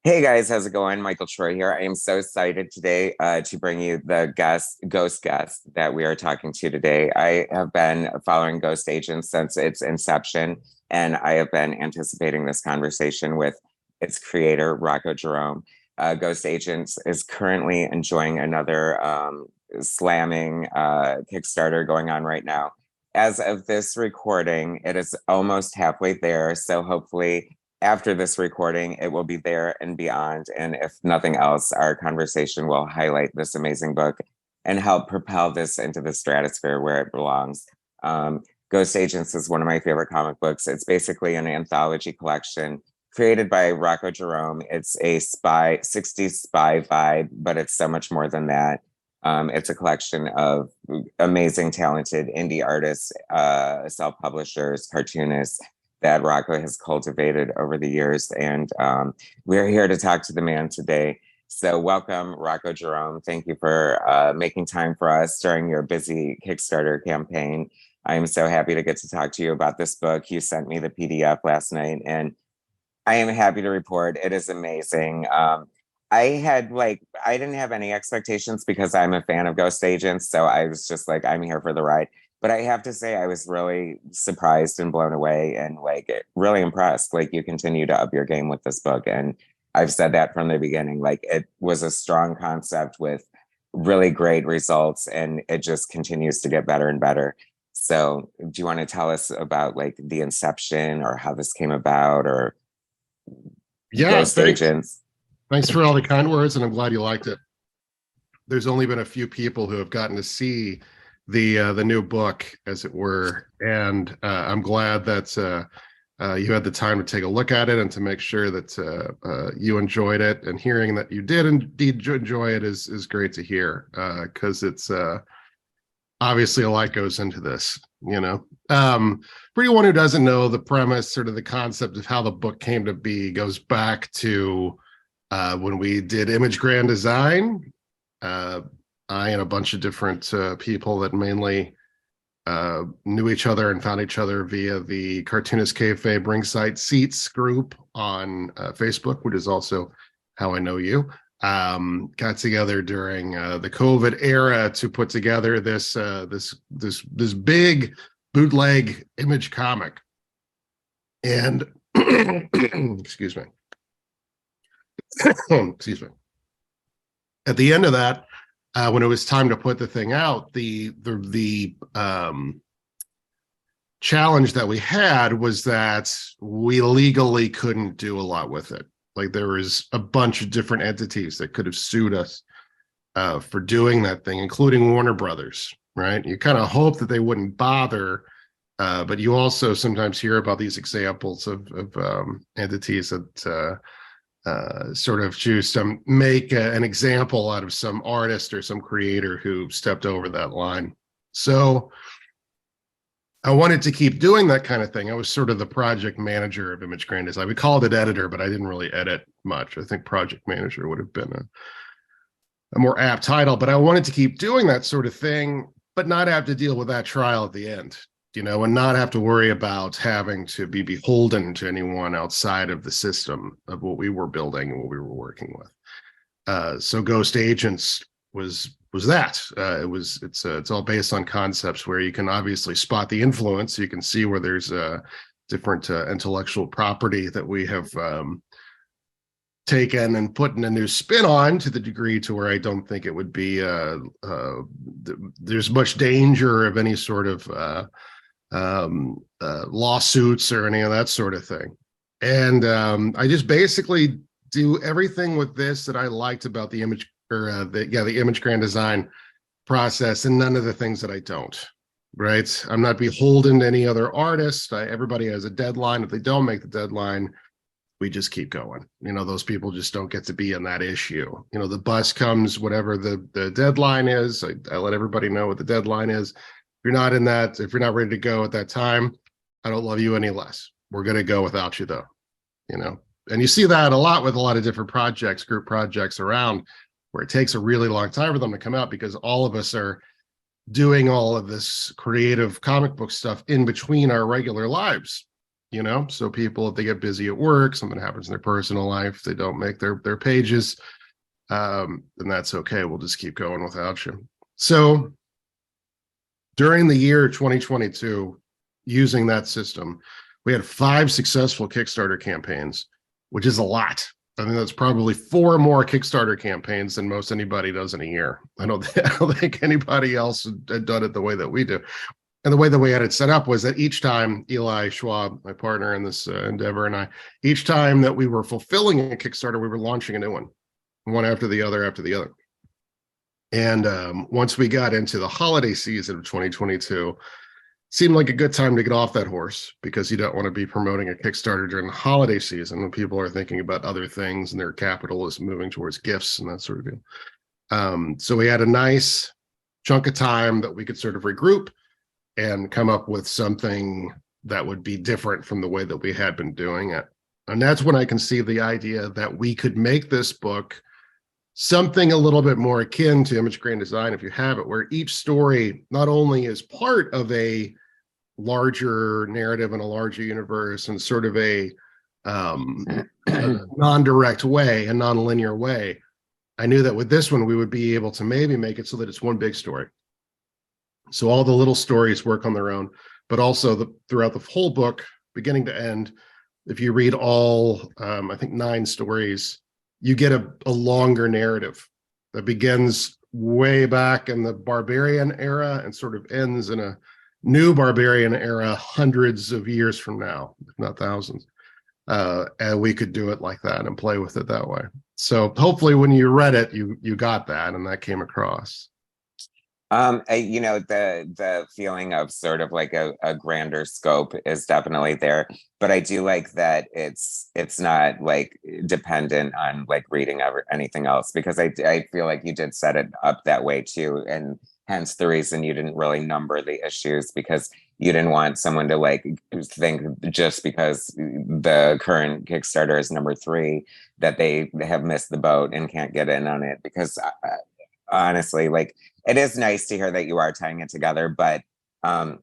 Hey guys, how's it going? Michael Troy here. I am so excited today to bring you the ghost guest that we are talking to today. I have been following Ghost Agents since its inception, and I have been anticipating this conversation with its creator, Rocko Jerome. Ghost Agents is currently enjoying another slamming Kickstarter going on right now. As of this recording, it is almost halfway there, so hopefully after this recording, it will be there and beyond. And if nothing else, our conversation will highlight this amazing book and help propel this into the stratosphere where it belongs. Ghost Agents is one of my favorite comic books. It's basically an anthology collection created by Rocko Jerome. It's a 60s spy vibe, but it's so much more than that. It's a collection of amazing, talented indie artists, self-publishers, cartoonists, that Rocko has cultivated over the years. And we're here to talk to the man today. So welcome, Rocko Jerome. Thank you for making time for us during your busy Kickstarter campaign. I am so happy to get to talk to you about this book. You sent me the PDF last night, and I am happy to report it is amazing. I didn't have any expectations because I'm a fan of Ghost Agents. So I was just like, I'm here for the ride. But I have to say, I was really surprised and blown away and really impressed. Like, you continue to up your game with this book. And I've said that from the beginning. Like, it was a strong concept with really great results, and it just continues to get better and better. So do you want to tell us about like the inception or how this came about, or Yeah, Ghost Agents? thanks for all the kind words, and I'm glad you liked it. There's only been a few people who have gotten to see the new book, as it were, and I'm glad that you had the time to take a look at it and to make sure that you enjoyed it. And hearing that you did indeed enjoy it is great to hear, because it's obviously a lot goes into this. For anyone who doesn't know, the premise, sort of the concept of how the book came to be, goes back to when we did Image Grand Design. I and a bunch of different people that mainly knew each other and found each other via the Cartoonist Kayfabe Ringside Seats group on Facebook, which is also how I know you. Got together during the COVID era to put together this big bootleg Image comic. And excuse me. Excuse me. At the end of that, when it was time to put the thing out, the challenge that we had was that we legally couldn't do a lot with it. Like, there was a bunch of different entities that could have sued us for doing that thing, including Warner Brothers, right? You kind of hope that they wouldn't bother, but you also sometimes hear about these examples of entities that sort of choose to make an example out of some artist or some creator who stepped over that line. So I wanted to keep doing that kind of thing. I was sort of the project manager of Image Grand Design. We called it editor, but I didn't really edit much. I think project manager would have been a more apt title, but I wanted to keep doing that sort of thing, but not have to deal with that trial at the end, and not have to worry about having to be beholden to anyone outside of the system of what we were building and what we were working with. So Ghost Agents was that. It's all based on concepts where you can obviously spot the influence. You can see where there's different intellectual property that we have taken and put in a new spin on, to the degree to where I don't think it would be there's much danger of any sort of lawsuits or any of that sort of thing. And I just basically do everything with this that I liked about the Image, or the Image Grand Design process, and none of the things that I don't. Right? I'm not beholden to any other artist. Everybody has a deadline. If they don't make the deadline, we just keep going. Those people just don't get to be in that issue. The bus comes, whatever the deadline is. I let everybody know what the deadline is. If you're not in that, if you're not ready to go at that time, I don't love you any less. We're going to go without you, though. And you see that a lot with a lot of different projects, group projects around, where it takes a really long time for them to come out, because all of us are doing all of this creative comic book stuff in between our regular lives. So people, if they get busy at work, something happens in their personal life, they don't make their pages, then that's okay. We'll just keep going without you. So during the year 2022, using that system, we had 5 successful Kickstarter campaigns, which is a lot. I think that's probably 4 more Kickstarter campaigns than most anybody does in a year. I don't think anybody else had done it the way that we do. And the way that we had it set up was that each time Eli Schwab, my partner in this endeavor, and I, each time that we were fulfilling a Kickstarter, we were launching a new one after the other after the other. And once we got into the holiday season of 2022, seemed like a good time to get off that horse, because you don't want to be promoting a Kickstarter during the holiday season when people are thinking about other things and their capital is moving towards gifts and that sort of deal. So we had a nice chunk of time that we could sort of regroup and come up with something that would be different from the way that we had been doing it. And that's when I conceived the idea that we could make this book something a little bit more akin to Image Grain Design, if you have it, where each story not only is part of a larger narrative and a larger universe and sort of a non-direct way, a non-linear way. I knew that with this one, we would be able to maybe make it so that it's one big story. So all the little stories work on their own, but also throughout the whole book, beginning to end, if you read all, I think 9 stories, you get a longer narrative that begins way back in the barbarian era and sort of ends in a new barbarian era hundreds of years from now, if not thousands. And we could do it like that and play with it that way. So hopefully when you read it, you got that and that came across. The feeling of sort of like a grander scope is definitely there, but I do like that it's not like dependent on like reading anything else, because I feel like you did set it up that way too, and hence the reason you didn't really number the issues, because you didn't want someone to like think just because the current Kickstarter is number 3 that they have missed the boat and can't get in on it, because honestly, like, it is nice to hear that you are tying it together, but I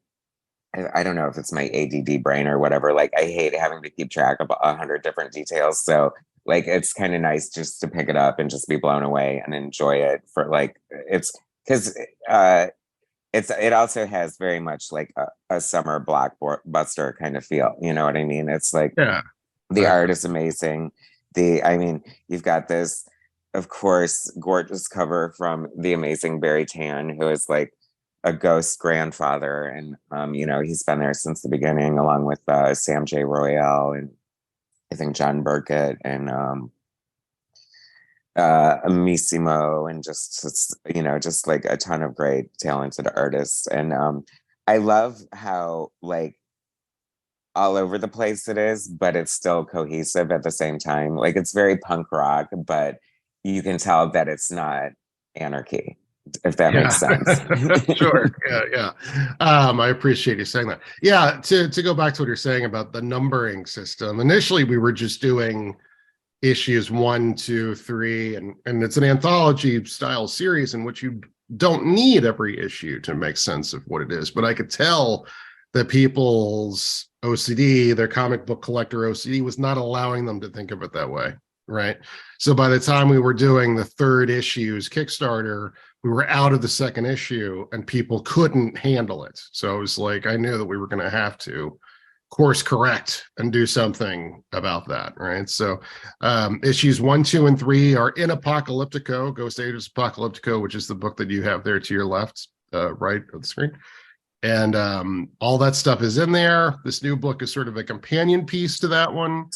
don't know if it's my ADD brain or whatever. Like, I hate having to keep track of 100 different details. So like, it's kind of nice just to pick it up and just be blown away and enjoy it for like, it's because it also has very much like a summer blockbuster kind of feel. You know what I mean? It's like, yeah, the art is amazing. You've got this, of course, gorgeous cover from the amazing Barry Tan, who is like a ghost grandfather. And, he's been there since the beginning, along with Sam J. Royale and I think John Burkett and Missimo, and just like a ton of great talented artists. And I love how like all over the place it is, but it's still cohesive at the same time. Like, it's very punk rock, but you can tell that it's not anarchy, if that makes sense. Sure. Yeah. I appreciate you saying that. Yeah. To go back to what you're saying about the numbering system, initially we were just doing issues 1, 2, 3, and it's an anthology style series in which you don't need every issue to make sense of what it is. But I could tell that people's OCD, their comic book collector OCD, was not allowing them to think of it that way. Right. So by the time we were doing the 3rd issue's Kickstarter, we were out of the 2nd issue and people couldn't handle it. So it was like, I knew that we were going to have to course correct and do something about that. Right. So issues 1, 2, and 3 are in Apocalyptico, Ghost Ages Apocalyptico, which is the book that you have there to your left, right of the screen. And all that stuff is in there. This new book is sort of a companion piece to that one.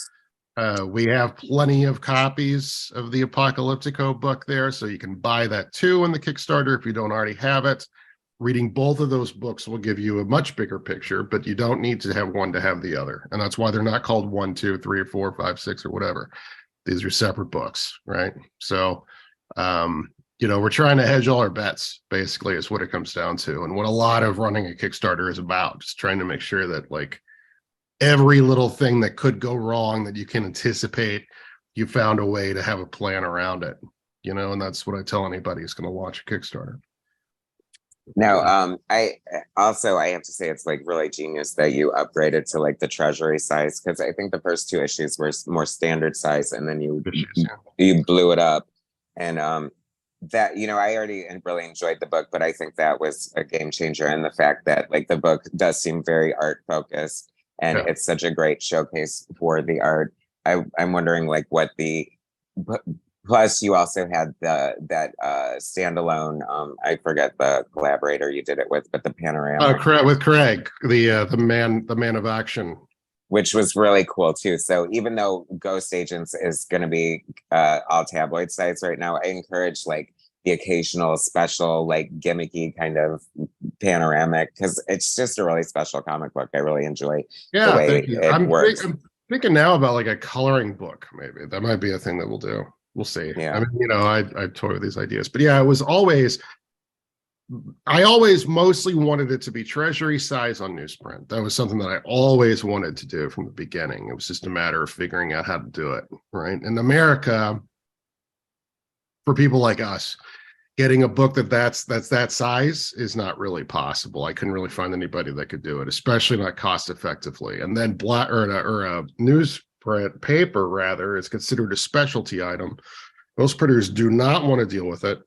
We have plenty of copies of the Apocalyptico book there, so you can buy that too in the Kickstarter if you don't already have it. Reading both of those books will give you a much bigger picture, but you don't need to have one to have the other. And that's why they're not called 1, 2, 3, or 4, 5, 6, or whatever. These are separate books, right? So, we're trying to hedge all our bets, basically, is what it comes down to. And what a lot of running a Kickstarter is about, just trying to make sure that, like, every little thing that could go wrong that you can anticipate, you found a way to have a plan around it, and that's what I tell anybody who's going to launch a Kickstarter. Now, I have to say it's like really genius that you upgraded to like the Treasury size, because I think the first two issues were more standard size, and then you blew it up, and that, you know, I already really enjoyed the book, but I think that was a game changer, and the fact that like the book does seem very art focused, and Yeah. it's such a great showcase for the art. I'm wondering like what the plus, you also had that standalone. I forget the collaborator you did it with, but the panorama, With Craig, the man of action. which was really cool too. So even though Ghost Agents is going to be all tabloid sites right now, I encourage like the occasional special, like gimmicky kind of panoramic, because it's just a really special comic book. I really enjoy the Yeah, way thank you. it works. I'm thinking now about like a coloring book. Maybe that might be a thing that we'll do. We'll see. I Yeah. mean, you know, I toy with these ideas, but yeah, it was always. I always mostly wanted it to be Treasury size on newsprint. That was something that I always wanted to do from the beginning. It was just a matter of figuring out how to do it, right? In America, for people like us, getting a book that's that size is not really possible. I couldn't really find anybody that could do it, especially not cost effectively. And then a newsprint paper rather is considered a specialty item. Most printers do not want to deal with it,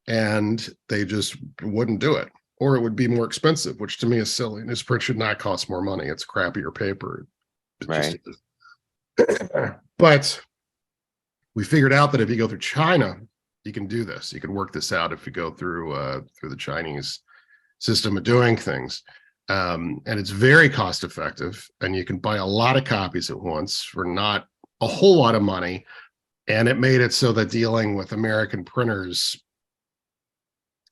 and they just wouldn't do it, or it would be more expensive, which to me is silly. Newsprint should not cost more money. It's crappier paper. Right. But we figured out that if you go through China, you can do this. You can work this out if you go through the Chinese system of doing things. And it's very cost effective, and you can buy a lot of copies at once for not a whole lot of money. And it made it so that dealing with American printers,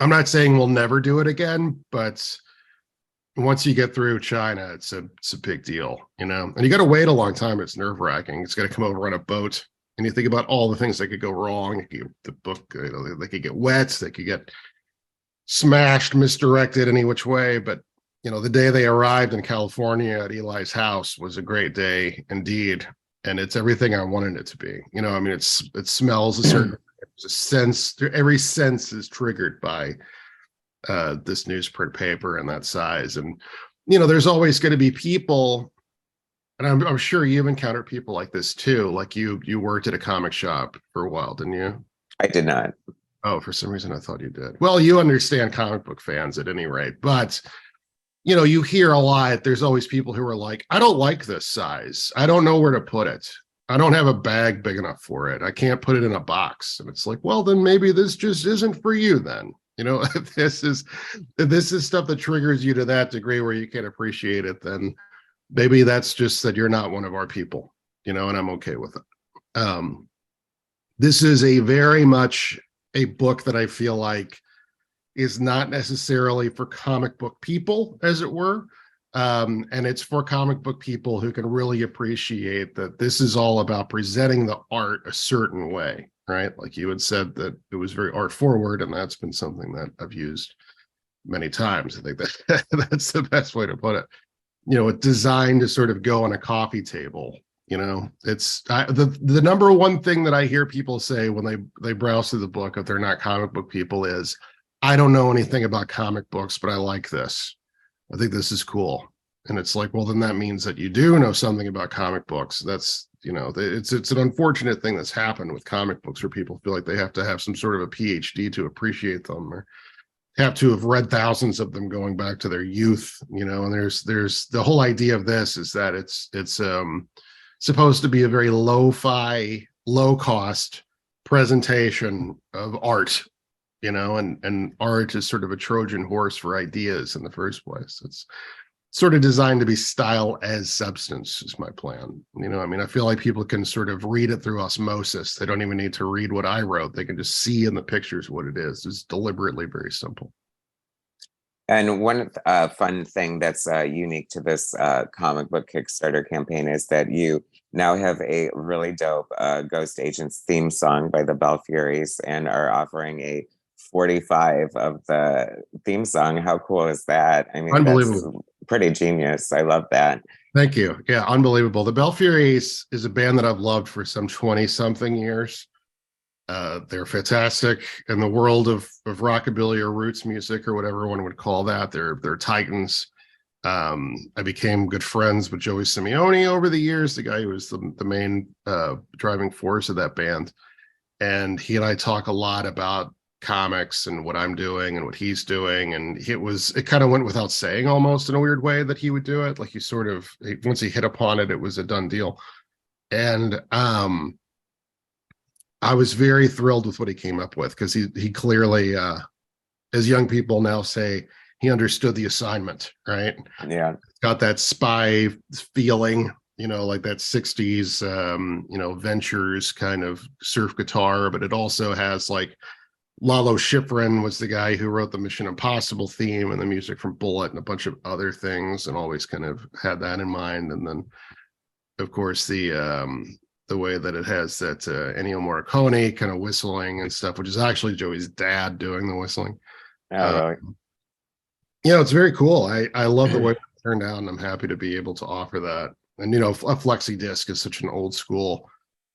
I'm not saying we'll never do it again, but once you get through China, it's a big deal, you know. And you got to wait a long time. It's nerve-wracking. It's got to come over on a boat, and you think about all the things that could go wrong. The book, you know, they could get wet, they could get smashed, misdirected any which way. But you know, the day they arrived in California at Eli's house was a great day indeed, and it's everything I wanted it to be. You know, I mean, it smells a certain. There's a sense. Every sense is triggered by this newsprint paper and that size. And you know, there's always going to be people, and I'm sure you've encountered people like this too. Like you worked at a comic shop for a while, didn't you? I did not. Oh, for some reason I thought you did. Well, you understand comic book fans at any rate, but you know, you hear a lot. There's always people who are like, I don't like this size. I don't know where to put it. I don't have a bag big enough for it. I can't put it in a box. And it's like, well, then maybe this just isn't for you then. You know, if this is stuff that triggers you to that degree where you can't appreciate it, then maybe that's just that you're not one of our people, you know, and I'm okay with it. This is a very much a book that I feel like is not necessarily for comic book people, as it were. And it's for comic book people who can really appreciate that this is all about presenting the art a certain way, right? Like you had said that it was very art forward, and that's been something that I've used many times. I think that that's the best way to put it. You know, it's designed to sort of go on a coffee table. You know, it's the number one thing that I hear people say when they browse through the book, if they're not comic book people, is I don't know anything about comic books, but I like this. I think this is cool. And it's like, well, then that means that you do know something about comic books. That's, you know, it's an unfortunate thing that's happened with comic books where people feel like they have to have some sort of a PhD to appreciate them, or have to have read thousands of them going back to their youth, you know. And there's the whole idea of this is that it's supposed to be a very lo-fi, low-cost presentation of art, you know, and art is sort of a Trojan horse for ideas in the first place. It's sort of designed to be style as substance is my plan. You know, I mean, I feel like people can sort of read it through osmosis. They don't even need to read what I wrote. They can just see in the pictures what it is. It's deliberately very simple. And one fun thing that's unique to this comic book Kickstarter campaign is that you now have a really dope Ghost Agents theme song by the Belfuries, and are offering a 45 of the theme song. How cool is that? I mean, Unbelievable. That's pretty genius. I love that. Thank you. Yeah, unbelievable. The Belfuries is a band that I've loved for some 20 something years. They're fantastic in the world of rockabilly or roots music or whatever one would call that. They're titans. I became good friends with Joey Simeone over the years, the guy who was the main driving force of that band. And he and I talk a lot about comics and what I'm doing and what he's doing. And it kind of went without saying almost in a weird way that he would do it. Like once he hit upon it, it was a done deal. And I was very thrilled with what he came up with, because he clearly, as young people now say, he understood the assignment, right? Yeah. Got that spy feeling, like that 60s, Ventures kind of surf guitar, but it also has like Lalo Schifrin was the guy who wrote the Mission Impossible theme and the music from Bullet and a bunch of other things, and always kind of had that in mind. And then, of course, the way that it has that Ennio Morricone kind of whistling and stuff, which is actually Joey's dad doing the whistling. Oh, really? It's very cool. I love the way it turned out, and I'm happy to be able to offer that. And a flexi disc is such an old school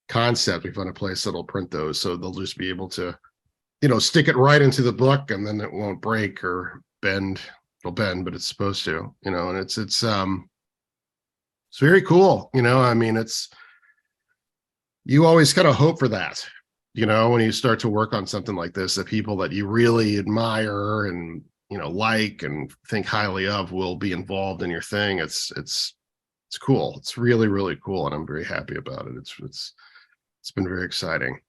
concept. We found a place that'll print those, so they'll just be able to, stick it right into the book, and then it won't break or bend. It'll bend, but it's supposed to, and it's very cool. You always kind of hope for that, when you start to work on something like this, that people that you really admire and like and think highly of will be involved in your thing. It's cool. It's really, really cool, and I'm very happy about it. It's been very exciting.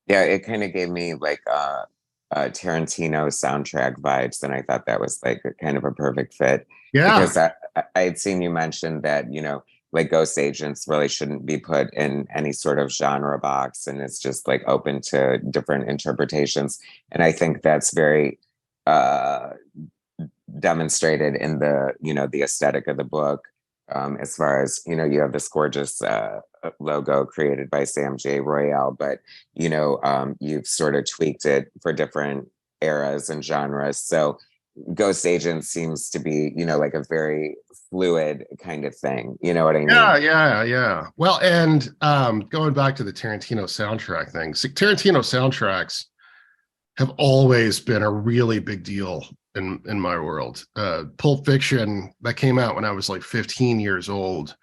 Yeah, it kind of gave me like Tarantino soundtrack vibes, and I thought that was like kind of a perfect fit. Yeah, because I had seen you mention that like ghost agents really shouldn't be put in any sort of genre box, and it's just like open to different interpretations. And I think that's very demonstrated in the aesthetic of the book, as far as you have this gorgeous logo created by Sam J. Royale, but you've sort of tweaked it for different eras and genres. So Ghost Agent seems to be like a very fluid kind of thing, you know what I mean? Yeah. Well, and going back to the Tarantino soundtrack thing, so Tarantino soundtracks have always been a really big deal in my world. Pulp Fiction, that came out when I was like 15 years old,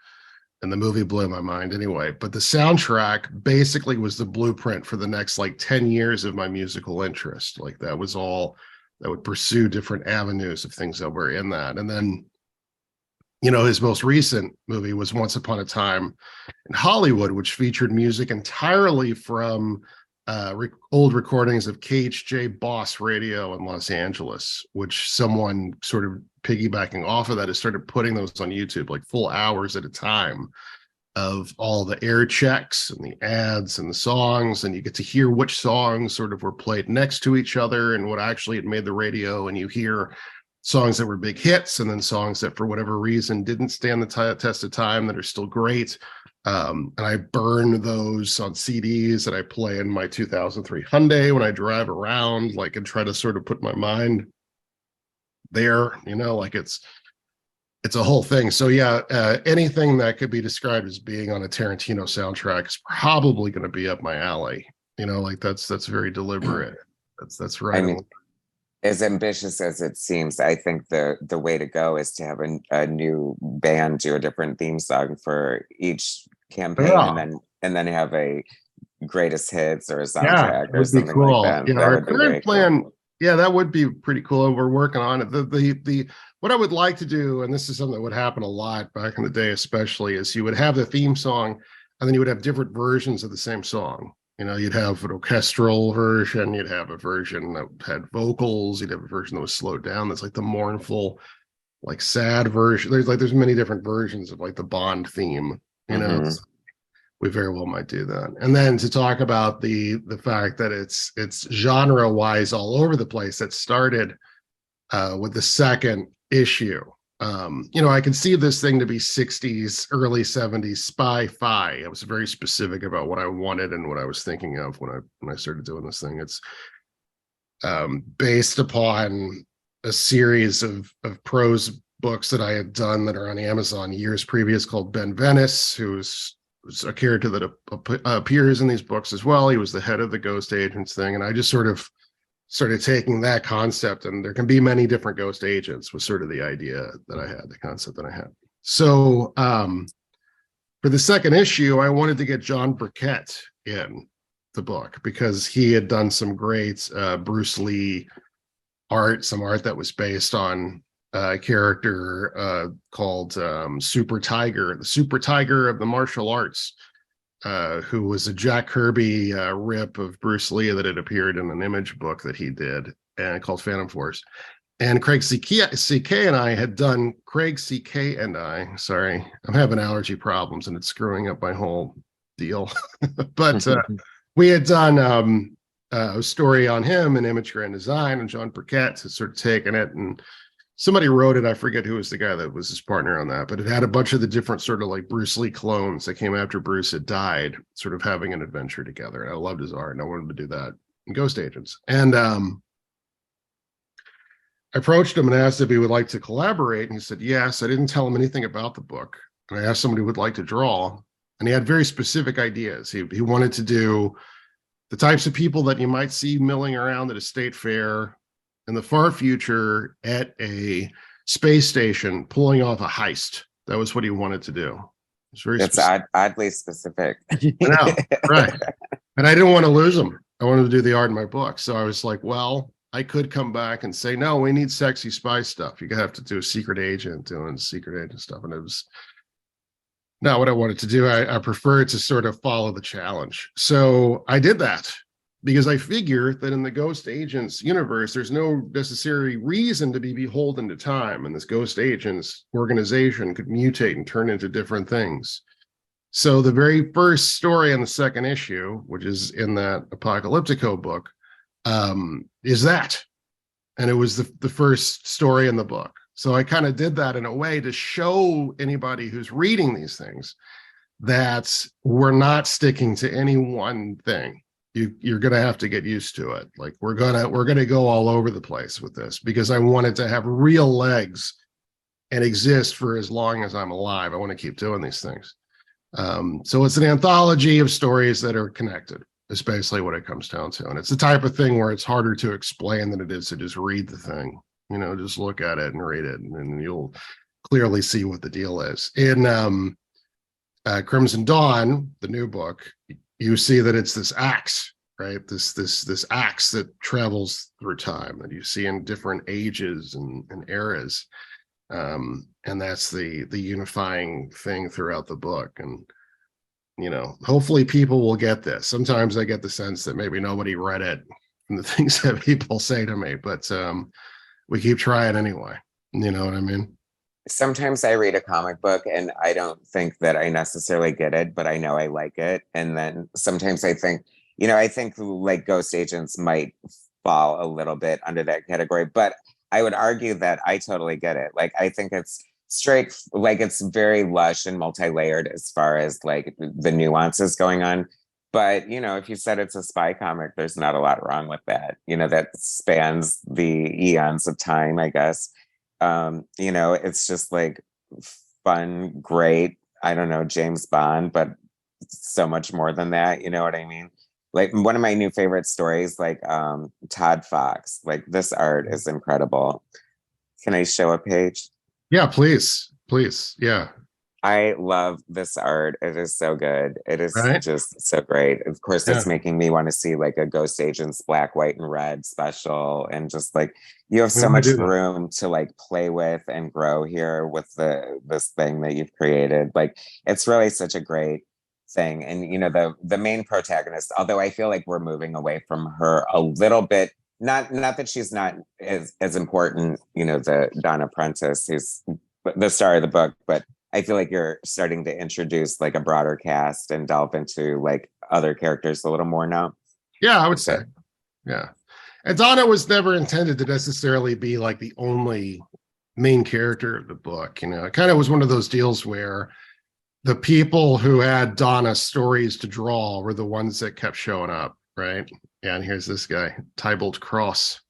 and the movie blew my mind anyway. But the soundtrack basically was the blueprint for the next like 10 years of my musical interest. Like that was all that would pursue different avenues of things that were in that. And then, his most recent movie was Once Upon a Time in Hollywood, which featured music entirely from old recordings of KHJ Boss Radio in Los Angeles, which someone sort of piggybacking off of that has started putting those on YouTube, like full hours at a time of all the air checks and the ads and the songs. And you get to hear which songs sort of were played next to each other and what actually had made the radio. And you hear songs that were big hits, and then songs that for whatever reason didn't stand the test of time that are still great. And I burn those on CDs that I play in my 2003 Hyundai when I drive around, like, and try to sort of put my mind there, like it's a whole thing. So yeah, anything that could be described as being on a Tarantino soundtrack is probably going to be up my alley. Like that's very deliberate. That's right. I mean, as ambitious as it seems, I think the way to go is to have a new band do a different theme song for each campaign, and then have a greatest hits or a soundtrack or something cool. Like that. Our current plan, cool. Yeah, that would be pretty cool. We're working on it. The what I would like to do, and this is something that would happen a lot back in the day, especially, is you would have the theme song, and then you would have different versions of the same song. You'd have an orchestral version, you'd have a version that had vocals, you'd have a version that was slowed down. That's like the mournful, like sad version. There's many different versions of like the Bond theme. We very well might do that. And then to talk about the fact that it's genre wise all over the place. That started with the second issue. I can see this thing to be 60s, early 70s spy-fi. I was very specific about what I wanted and what I was thinking of when I started doing this thing. It's based upon a series of prose books that I had done that are on Amazon years previous, called Ben Venice, who's was a character that appears in these books as well. He was the head of the ghost agents thing, and I just sort of started taking that concept, and there can be many different ghost agents was sort of the idea that I had, the concept that I had. So for the second issue, I wanted to get John Burkett in the book because he had done some great Bruce Lee art, some art that was based on a character called Super Tiger, the Super Tiger of the martial arts, who was a Jack Kirby rip of Bruce Lee that had appeared in an Image book that he did and called Phantom Force. And Craig CK and I had done, sorry, I'm having allergy problems and it's screwing up my whole deal. But we had done a story on him in Image Grand Design, and John Burkett has sort of taken it, and somebody wrote it. I forget who was the guy that was his partner on that, but it had a bunch of the different sort of like Bruce Lee clones that came after Bruce had died, sort of having an adventure together. And I loved his art, and I wanted to do that in Ghost Agents. And I approached him and asked if he would like to collaborate, and he said yes. I didn't tell him anything about the book, and I asked somebody who would like to draw, and he had very specific ideas. He wanted to do the types of people that you might see milling around at a state fair in the far future at a space station pulling off a heist. That was what he wanted to do. It's very oddly specific. I know, right. And I didn't want to lose him. I wanted to do the art in my book. So I was like, well, I could come back and say, no, we need sexy spy stuff. You have to do a secret agent doing secret agent stuff. And it was not what I wanted to do. I preferred to sort of follow the challenge. So I did that because I figure that in the Ghost Agents universe, there's no necessary reason to be beholden to time. And this Ghost Agents organization could mutate and turn into different things. So the very first story in the second issue, which is in that Apocalyptico book, is that. And it was the first story in the book. So I kind of did that in a way to show anybody who's reading these things that we're not sticking to any one thing. You're going to have to get used to it. Like we're going to go all over the place with this because I want it to have real legs and exist for as long as I'm alive. I want to keep doing these things. So it's an anthology of stories that are connected. Is basically what it comes down to. And it's the type of thing where it's harder to explain than it is to just read the thing. You know, just look at it and read it, and you'll clearly see what the deal is. In Crimson Dawn, the new book, you see that it's this axe, right? This axe that travels through time that you see in different ages and eras. And that's the unifying thing throughout the book. And you know, hopefully people will get this. Sometimes I get the sense that maybe nobody read it from the things that people say to me, but we keep trying anyway. You know what I mean? Sometimes I read a comic book and I don't think that I necessarily get it, but I know I like it. And then sometimes I think, I think like Ghost Agents might fall a little bit under that category, but I would argue that I totally get it. Like, I think it's straight, like it's very lush and multi-layered as far as like the nuances going on. But, if you said it's a spy comic, there's not a lot wrong with that. That spans the eons of time, I guess. It's just like fun, great, I don't know, James Bond, but so much more than that. You know what I mean? Like one of my new favorite stories, like Todd Fox, like this art is incredible. Can I show a page? Yeah, please. Yeah. I love this art. It is so good. It is right? Just so great. Of course, it's making me want to see like a Ghost Agents Black, White, and Red special. And just like you have so much room to like play with and grow here with this thing that you've created. Like it's really such a great thing. And the main protagonist, although I feel like we're moving away from her a little bit. Not that she's not as important, the Donna Prentice, who's the star of the book, but I feel like you're starting to introduce like a broader cast and delve into like other characters a little more now. Yeah, I would say. Yeah. And Donna was never intended to necessarily be like the only main character of the book. It kind of was one of those deals where the people who had Donna's stories to draw were the ones that kept showing up, right? Yeah, and here's this guy, Tybalt Cross.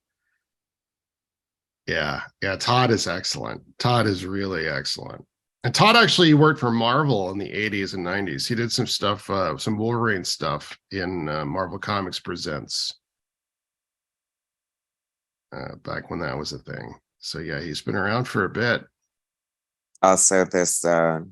Yeah, Todd is excellent. Todd is really excellent. And Todd actually worked for Marvel in the 80s and 90s. He did some stuff, some Wolverine stuff in Marvel Comics Presents back when that was a thing. So yeah, he's been around for a bit. Also, this The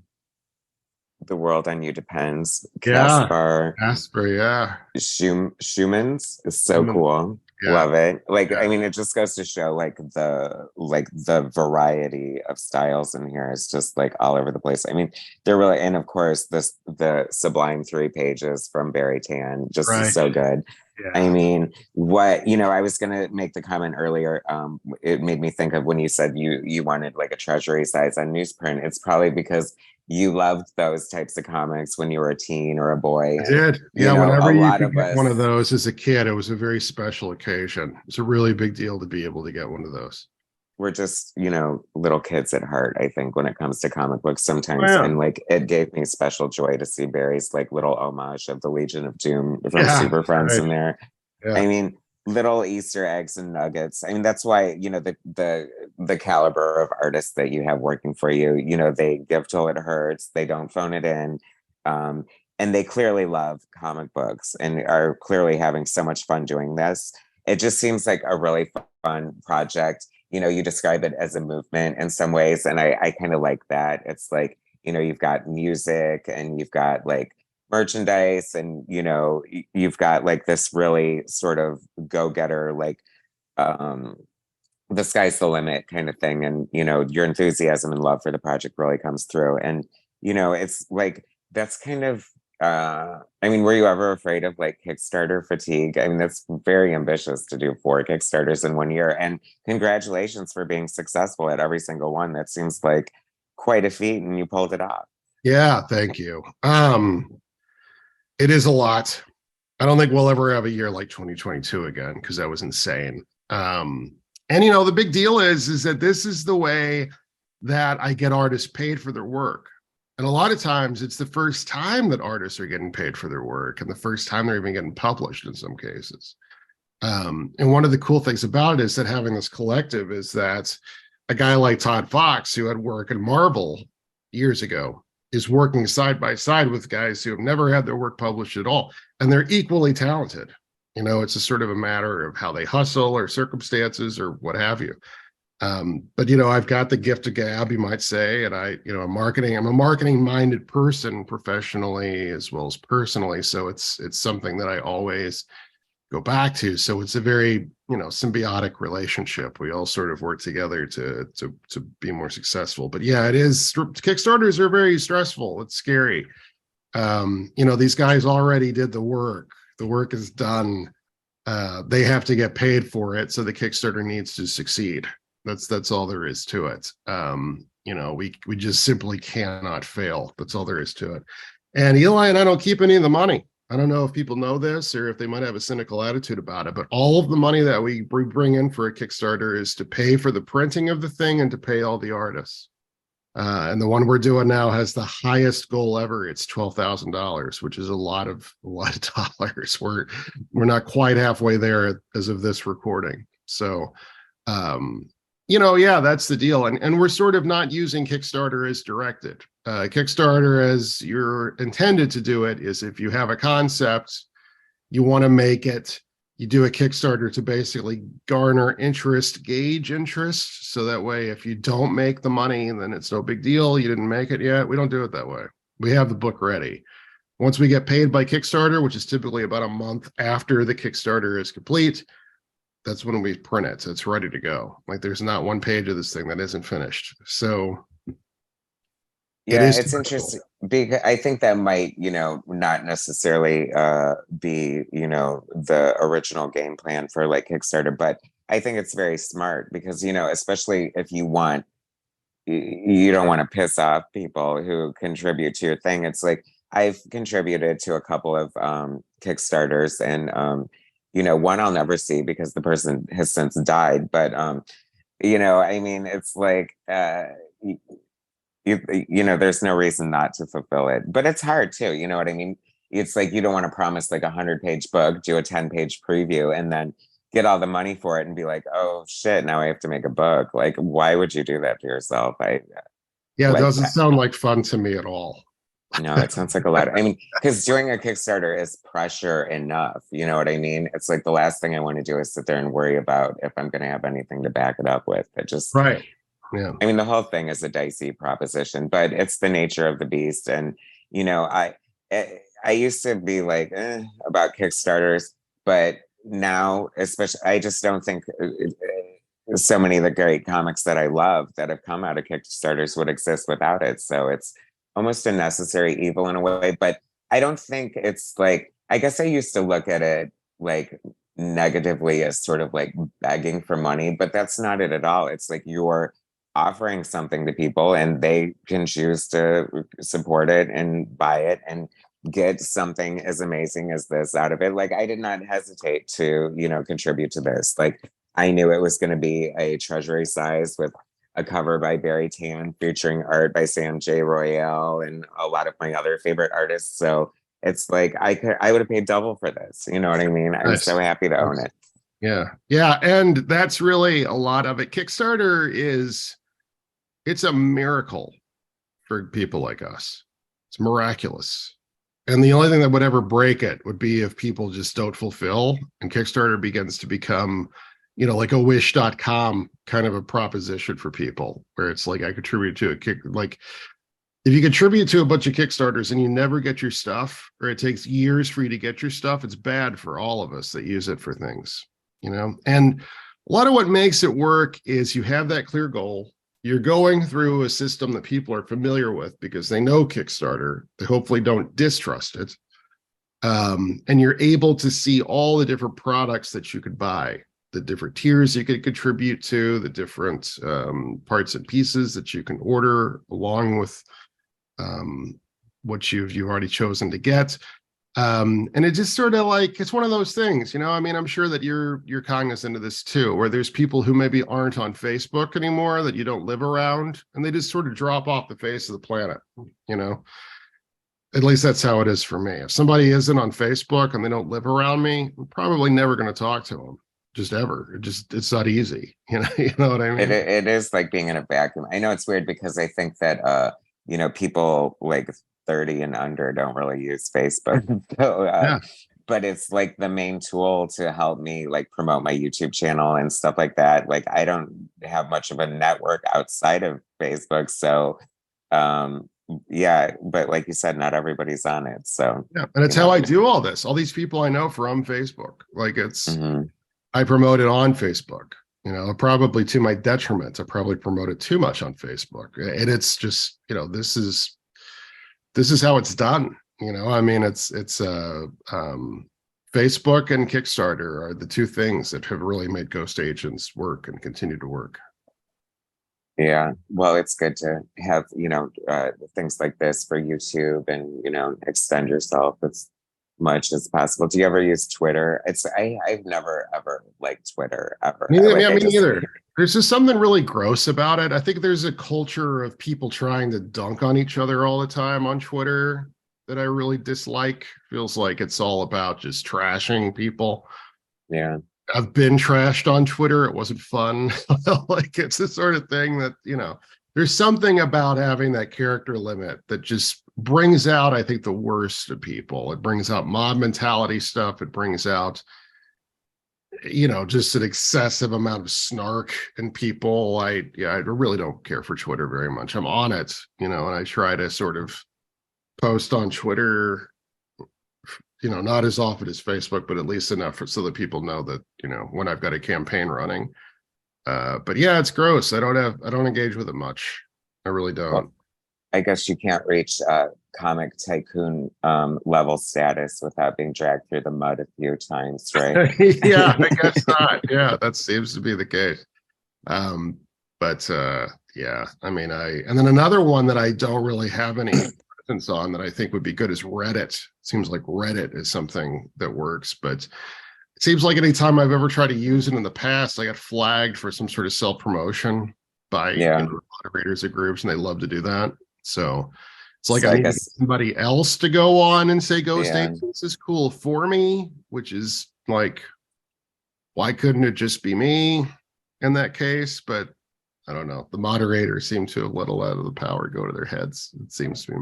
World on You Depends. Yeah, Caspar Casper, yeah. Schumann's is so cool. Yeah, Love it. Like, yeah. I mean, it just goes to show the variety of styles in here is just like all over the place. I mean, they're really, and of course, the sublime 3 pages from Barry Tan just is Right. so good. I Yeah. mean, I was gonna make the comment earlier. It made me think of when you said you wanted like a treasury size on newsprint. It's probably because you loved those types of comics when you were a teen or a boy. I did. You Yeah, know, whenever a you lot could of get one of us those as a kid, it was a very special occasion. It's a really big deal to be able to get one of those. were just, little kids at heart, I think, when it comes to comic books Oh, sometimes. yeah. And like it gave me special joy to see Barry's like little homage of the Legion of Doom from Yeah. Super Friends Right. in there. Yeah. I mean, little Easter eggs and nuggets. I mean, that's why, the caliber of artists that you have working for you, they give till it hurts, they don't phone it in. Um, and they clearly love comic books and are clearly having so much fun doing this. It just seems like a really fun project. You describe it as a movement in some ways, and I kind of like that. It's like, you've got music and you've got like merchandise and you've got like this really sort of go-getter like um the sky's the limit kind of thing, and your enthusiasm and love for the project really comes through. And it's like that's kind of I mean, were you ever afraid of like Kickstarter fatigue? I mean, that's very ambitious to do 4 Kickstarters in 1 year, and congratulations for being successful at every single one. That seems like quite a feat, and you pulled it off. Yeah, thank you. It is a lot. I don't think we'll ever have a year like 2022 again because that was insane. And the big deal is that this is the way that I get artists paid for their work. And a lot of times it's the first time that artists are getting paid for their work and the first time they're even getting published in some cases. And one of the cool things about it is that having this collective is that a guy like Todd Fox, who had work in Marvel years ago, is working side by side with guys who have never had their work published at all. And they're equally talented. It's a sort of a matter of how they hustle or circumstances or what have you. But I've got the gift of gab, you might say, and I'm a marketing minded person professionally as well as personally. So it's something that I always go back to. So it's a very, symbiotic relationship. We all sort of work together to be more successful. But yeah, it is. Kickstarters are very stressful. It's scary. These guys already did the work. The work is done. They have to get paid for it. So the Kickstarter needs to succeed. That's all there is to it. We just simply cannot fail. That's all there is to it. And Eli and I don't keep any of the money. I don't know if people know this or if they might have a cynical attitude about it, but all of the money that we bring in for a Kickstarter is to pay for the printing of the thing and to pay all the artists. And the one we're doing now has the highest goal ever. It's $12,000, which is a lot of dollars. We're not quite halfway there as of this recording. So, yeah, that's the deal. And we're sort of not using Kickstarter as directed. Kickstarter, as you're intended to do it, is if you have a concept, you want to make it, you do a Kickstarter to basically garner interest, gauge interest. So that way, if you don't make the money, then it's no big deal. You didn't make it yet. We don't do it that way. We have the book ready. Once we get paid by Kickstarter, which is typically about a month after the Kickstarter is complete, that's when we print it. So it's ready to go. Like there's not one page of this thing that isn't finished. So yeah, it's interesting because I think that might, not necessarily be, the original game plan for like Kickstarter, but I think it's very smart because, especially if you don't want to piss off people who contribute to your thing. It's like I've contributed to a couple of Kickstarters, and one I'll never see because the person has since died. But I mean, it's like there's no reason not to fulfill it. But it's hard too, you know what I mean? It's like you don't want to promise like a 100-page book, do a 10-page preview, and then get all the money for it and be like, oh shit, now I have to make a book. Like, why would you do that to yourself? Yeah, it like doesn't sound like fun to me at all. no, it sounds like a lot. I mean, because doing a Kickstarter is pressure enough. You know what I mean? It's like the last thing I want to do is sit there and worry about if I'm going to have anything to back it up with. It just, Right. Yeah. I mean, the whole thing is a dicey proposition, but it's the nature of the beast. And, you know, I used to be like about Kickstarters, but now, especially, I just don't think so many of the great comics that I love that have come out of Kickstarters would exist without it. So it's almost a necessary evil in a way. But I don't think it's like, I guess I used to look at it like negatively as sort of like begging for money, but that's not it at all. It's like you're offering something to people and they can choose to support it and buy it and get something as amazing as this out of it. Like I did not hesitate to, you know, contribute to this. Like I knew it was going to be a Treasury Size with a cover by Barry Tan featuring art by Sam J. Royale and a lot of my other favorite artists. So it's like I would have paid double for this. You know what I mean? I'm so happy to own it. Yeah. Yeah. And that's really a lot of it. Kickstarter it's a miracle for people like us. It's miraculous. And the only thing that would ever break it would be if people just don't fulfill and Kickstarter begins to become, you know, like a wish.com kind of a proposition for people where it's like I contribute to like if you contribute to a bunch of Kickstarters and you never get your stuff, or it takes years for you to get your stuff, it's bad for all of us that use it for things, you know? And a lot of what makes it work is you have that clear goal. You're going through a system that people are familiar with because they know Kickstarter. They hopefully don't distrust it. And you're able to see all the different products that you could buy, the different tiers you could contribute to, the different parts and pieces that you can order along with what you've already chosen to get. And it just sort of like, it's one of those things, you know, I mean, I'm sure that you're cognizant of this too, where there's people who maybe aren't on Facebook anymore that you don't live around and they just sort of drop off the face of the planet, you know, at least that's how it is for me. If somebody isn't on Facebook and they don't live around me, I'm probably never going to talk to them just ever. It's not easy. You know what I mean? It is like being in a vacuum. I know it's weird because I think that, you know, people like 30 and under don't really use Facebook. So, Yeah. but it's like the main tool to help me like promote my YouTube channel and stuff like that. Like I don't have much of a network outside of Facebook. So yeah, but like you said, not everybody's on it. So yeah, and it's how I do all this. All these people I know from Facebook. Like it's I promote it on Facebook. You know, probably to my detriment. I probably promote it too much on Facebook. And it's just, you know, this is how it's done. You know, I mean, it's Facebook and Kickstarter are the two things that have really made Ghost Agents work and continue to work. Yeah, well, it's good to have, you know, things like this for YouTube and, you know, extend yourself as much as possible. Do you ever use Twitter? I've never ever liked Twitter ever. Me neither. There's just something really gross about it. I think there's a culture of people trying to dunk on each other all the time on Twitter that I really dislike. Feels like it's all about just trashing people. Yeah. I've been trashed on Twitter. It wasn't fun. Like it's the sort of thing that, you know, there's something about having that character limit that just brings out, I think, the worst of people. It brings out mob mentality stuff. It brings out, you know, just an excessive amount of snark in people. I really don't care for Twitter very much. I'm on it, you know, and I try to sort of post on Twitter, you know, not as often as Facebook, but at least enough so that people know that, you know, when I've got a campaign running. But yeah, it's gross. I don't engage with it much. I really don't. Well, I guess you can't reach comic tycoon level status without being dragged through the mud a few times, right? Yeah, I guess not. Yeah, that seems to be the case. But yeah, I mean, and then another one that I don't really have any presence on that I think would be good is Reddit. It seems like Reddit is something that works, but it seems like anytime I've ever tried to use it in the past, I got flagged for some sort of self-promotion by you know, moderators of groups, and they love to do that. So it's like I need somebody else to go on and say Ghost Agents is cool for me, which is like, why couldn't it just be me in that case? But I don't know. The moderators seem to have let a lot of the power go to their heads. It seems to be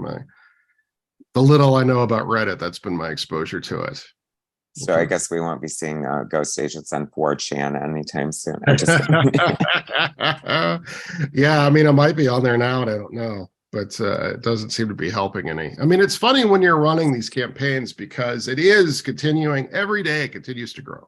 the little I know about Reddit, that's been my exposure to it. So I guess we won't be seeing ghost agents on 4chan anytime soon. I'm just kidding. Yeah, I mean, it might be on there now, and I don't know, but it doesn't seem to be helping any. I mean, it's funny when you're running these campaigns because it is continuing every day. It continues to grow,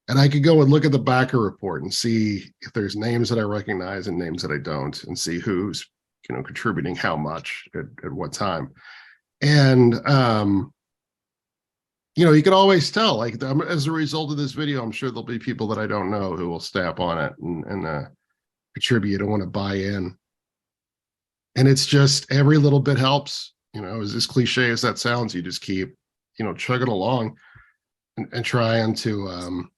and I could go and look at the backer report and see if there's names that I recognize and names that I don't, and see who's contributing how much at what time, and you can always tell, like, as a result of this video, I'm sure there'll be people that I don't know who will step on it and contribute and want to buy in. And it's just every little bit helps, as cliche as that sounds, you just keep, chugging along and trying to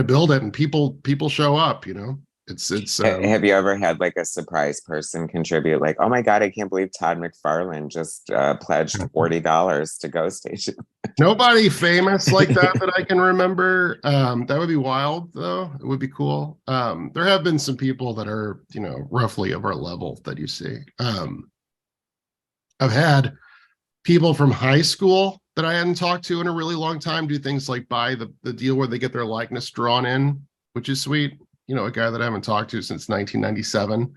build it, and people show up, it's Have you ever had like a surprise person contribute, like, oh my God, I can't believe Todd McFarlane just pledged $40 to Ghost Agent? Nobody famous like that I can remember. That would be wild, though. It would be cool. There have been some people that are, roughly of our level that you see. I've had people from high school that I hadn't talked to in a really long time do things like buy the deal where they get their likeness drawn in, which is sweet. A guy that I haven't talked to since 1997,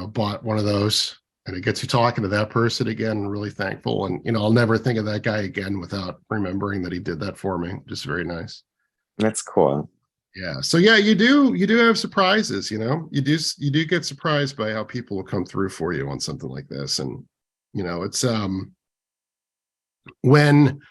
bought one of those, and it gets you talking to that person again, really thankful. And, I'll never think of that guy again without remembering that he did that for me. Just very nice. That's cool. Yeah. So yeah, you do have surprises, you do get surprised by how people will come through for you on something like this. And, it's, when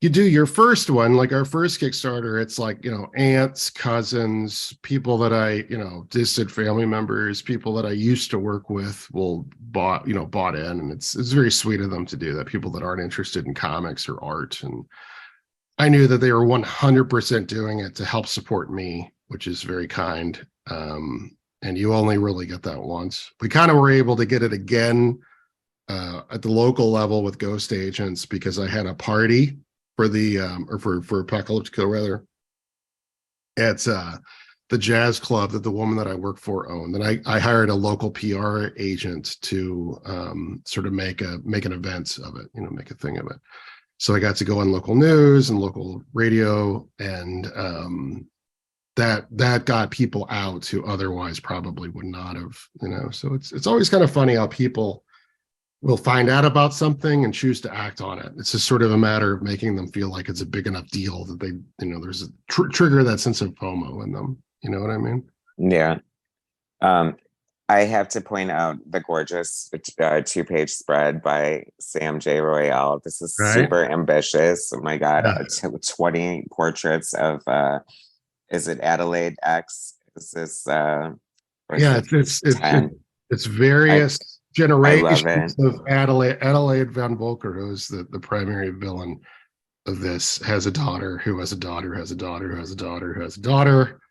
you do your first one, like our first Kickstarter, it's like, aunts, cousins, people that I, distant family members, people that I used to work with will bought in. And it's very sweet of them to do that. People that aren't interested in comics or art. And I knew that they were 100% doing it to help support me, which is very kind. And you only really get that once. We kind of were able to get it again at the local level with Ghost Agents because I had a party for the for Apocalypse Kill, rather. It's the jazz club that the woman that I work for owned, and I hired a local PR agent to sort of make an event of it, make a thing of it. So I got to go on local news and local radio, and that got people out who otherwise probably would not have, So it's always kind of funny how people will find out about something and choose to act on it. It's just sort of a matter of making them feel like it's a big enough deal that they, there's a trigger that sense of FOMO in them. You know what I mean? Yeah. I have to point out the gorgeous 2-page spread by Sam J. Royale. This is super ambitious. Oh my God. 20 portraits of, is it Adelaide X? Is this, it's various generations of Adelaide Van Volker, who's the primary villain of this, has a daughter who has a daughter, who has a daughter, who has a daughter, who has a daughter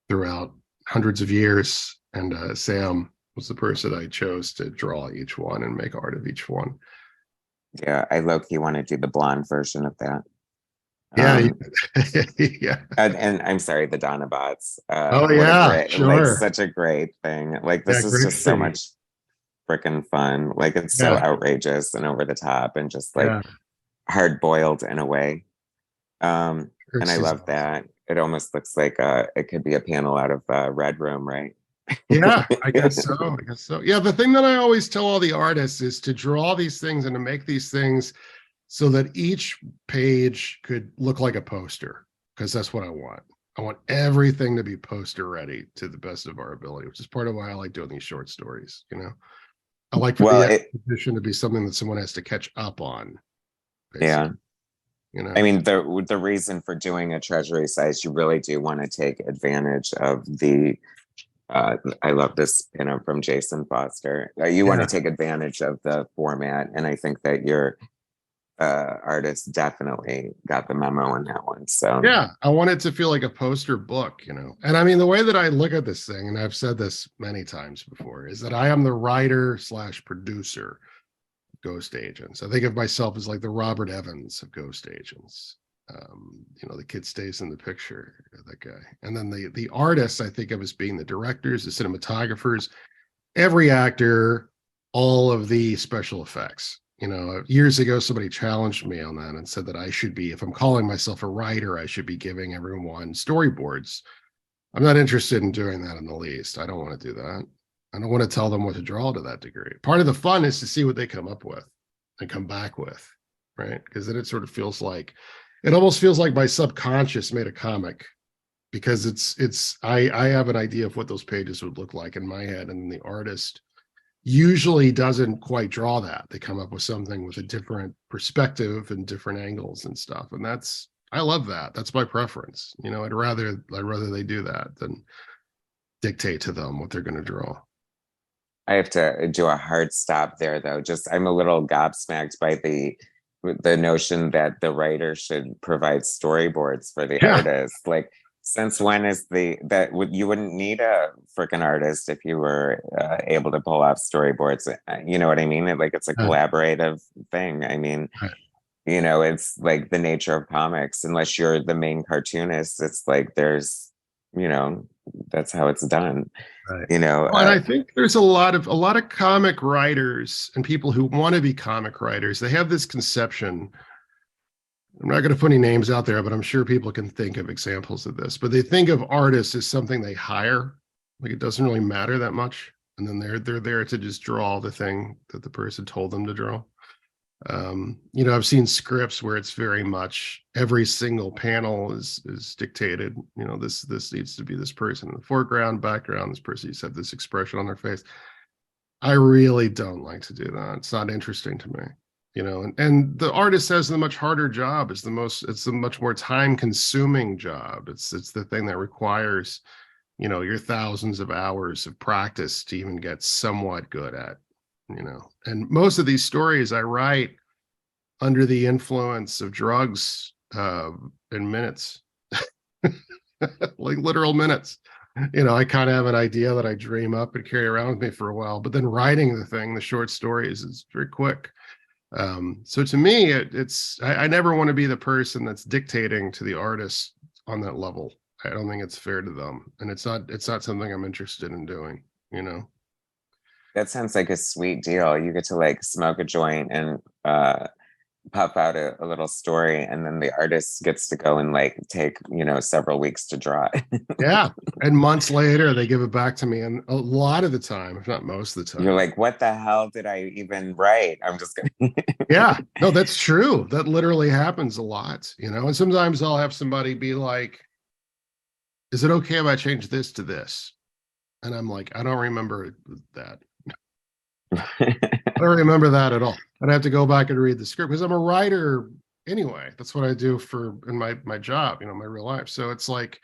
throughout hundreds of years. And Sam was the person I chose to draw each one and make art of each one. Yeah, I low-key want to do the blonde version of that. Yeah. Yeah. And I'm sorry, the Donabots. Sure. Like, such a great thing. Like, this is just so much freaking fun. Like, it's so outrageous and over the top and just like hard boiled in a way. And I love that. It almost looks like it could be a panel out of Red Room, right? Yeah, I guess so. Yeah, the thing that I always tell all the artists is to draw these things and to make these things so that each page could look like a poster, because that's what I want. I want everything to be poster ready to the best of our ability, which is part of why I like doing these short stories. I like for the exposition to be something that someone has to catch up on. Basically. Yeah. I mean, the reason for doing a Treasury Size, you really do want to take advantage of the I love this pinup from Jason Foster. You want to take advantage of the format, and I think that your artist definitely got the memo on that one. So yeah, I want it to feel like a poster book, And I mean, the way that I look at this thing, and I've said this many times before, is that I am the writer/producer of Ghost Agents. I think of myself as like the Robert Evans of Ghost Agents. The kid stays in the picture, that guy. And then the artists I think of as being the directors, the cinematographers, every actor, all of the special effects. Years ago, somebody challenged me on that and said that I should be, if I'm calling myself a writer, I should be giving everyone storyboards. I'm not interested in doing that in the least. I don't want to do that. I don't want to tell them what to draw to that degree. Part of the fun is to see what they come up with and come back with, right? Because then it sort of feels like, it almost feels like my subconscious made a comic, because I have an idea of what those pages would look like in my head, and the artist usually doesn't quite draw that. They come up with something with a different perspective and different angles and stuff. And I love that. That's my preference. I'd rather they do that than dictate to them what they're going to draw. I have to do a hard stop there, though. I'm a little gobsmacked by the notion that the writer should provide storyboards for the artist. Like, since when is you wouldn't need a freaking artist if you were able to pull off storyboards? You know what I mean? It's a collaborative thing. I mean, it's like the nature of comics. Unless you're the main cartoonist, it's like there's, that's how it's done. Right. And I think there's a lot of comic writers and people who want to be comic writers. They have this conception. I'm not going to put any names out there, but I'm sure people can think of examples of this. But they think of artists as something they hire, like it doesn't really matter that much, and then they're there to just draw the thing that the person told them to draw. I've seen scripts where it's very much every single panel is dictated. This needs to be this person in the foreground, background. This person needs to have this expression on their face. I really don't like to do that. It's not interesting to me. And the artist has the much harder job. It's a much more time consuming job. It's the thing that requires, your thousands of hours of practice to even get somewhat good at, and most of these stories I write under the influence of drugs, in minutes, like literal minutes. I kind of have an idea that I dream up and carry around with me for a while, but then writing the short stories is very quick. So to me, I never want to be the person that's dictating to the artist on that level. I don't think it's fair to them, and it's not something I'm interested in doing. That sounds like a sweet deal. You get to smoke a joint and puff out a little story, and then the artist gets to go and take several weeks to draw it. Yeah, and months later they give it back to me, and a lot of the time, if not most of the time, you're like, what the hell did I even write? I'm just gonna Yeah, no, that's true. That literally happens a lot, and sometimes I'll have somebody be like, is it okay if I change this to this? And I'm like, I don't remember that. I don't remember that at all. I'd have to go back and read the script, because I'm a writer anyway. That's what I do in my job, my real life. So it's like,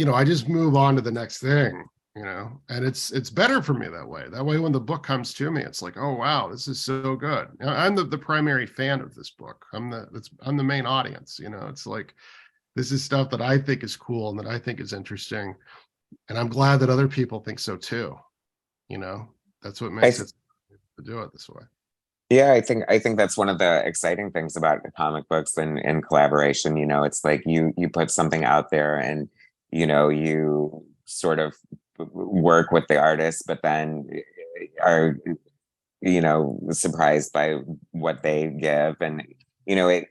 I just move on to the next thing, and it's better for me that way. That way, when the book comes to me, it's like, oh wow, this is so good. I'm the primary fan of this book. I'm the main audience. It's like, this is stuff that I think is cool and that I think is interesting, and I'm glad that other people think so too. That's what makes it to do it this way. Yeah, I think that's one of the exciting things about comic books and collaboration. It's like you put something out there, and you sort of work with the artist, but then are surprised by what they give, and it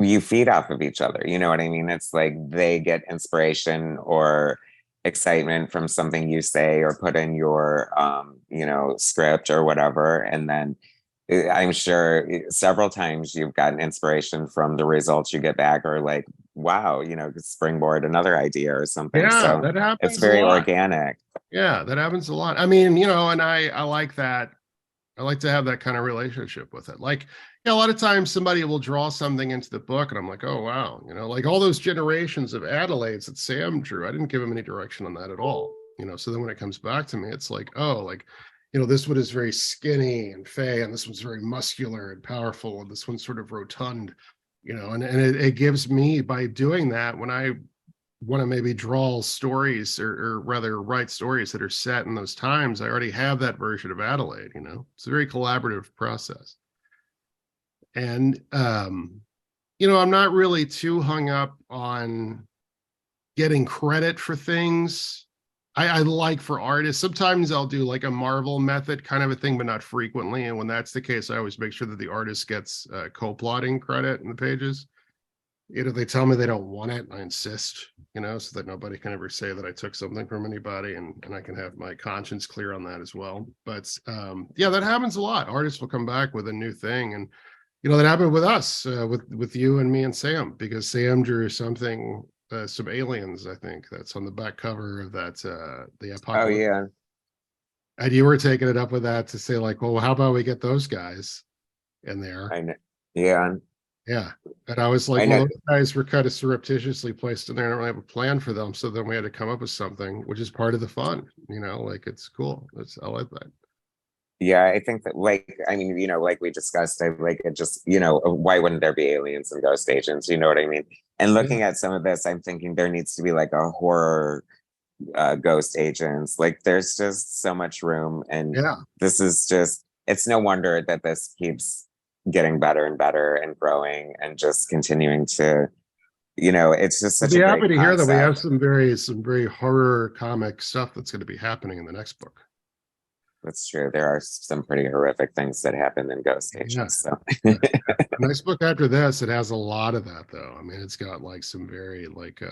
you feed off of each other. You know what I mean? It's like they get inspiration or excitement from something you say or put in your script or whatever, and then I'm sure several times you've gotten inspiration from the results you get back, or like, wow, springboard another idea or something. Yeah, so that happens. it's very organic. Yeah, that happens a lot. I mean, and I like that. I like to have that kind of relationship with it. Like, a lot of times somebody will draw something into the book, and I'm like, oh wow, like all those generations of Adelaides that Sam drew, I didn't give him any direction on that at all. So then when it comes back to me, it's like, oh, like, this one is very skinny and fey, and this one's very muscular and powerful, and this one's sort of rotund, and it gives me, by doing that, when I want to maybe draw stories or rather write stories that are set in those times, I already have that version of Adelaide. It's a very collaborative process. And I'm not really too hung up on getting credit for things. I like for artists, sometimes I'll do like a Marvel method kind of a thing, but not frequently. And when that's the case, I always make sure that the artist gets co-plotting credit in the pages. They tell me they don't want it, I insist, so that nobody can ever say that I took something from anybody, and I can have my conscience clear on that as well. But yeah, that happens a lot. Artists will come back with a new thing, and that happened with us, with you and me and Sam, because Sam drew something, some aliens, I think, that's on the back cover of that, the Oh Apocalypse. yeah. And you were taking it up with that to say like, well, how about we get those guys in there? I know. Yeah. Yeah. And I was like, I well, know. those guys were kind of surreptitiously placed in there. I don't have a plan for them. So then we had to come up with something, which is part of the fun, like it's cool. I like that. Yeah, I think that, like, I mean, like we discussed, I like it just, why wouldn't there be aliens and ghost agents? You know what I mean? And looking at some of this, I'm thinking there needs to be like a horror ghost agents. Like, there's just so much room. And Yeah. this is just, it's no wonder that this keeps getting better and better and growing and just continuing to, it's just I'll such be a happy great to hear that we have concept. some very horror comic stuff that's going to be happening in the next book. That's true. There are some pretty horrific things that happen in ghost Yeah. agents. So The next book after this, it has a lot of that though. I mean, it's got like some very like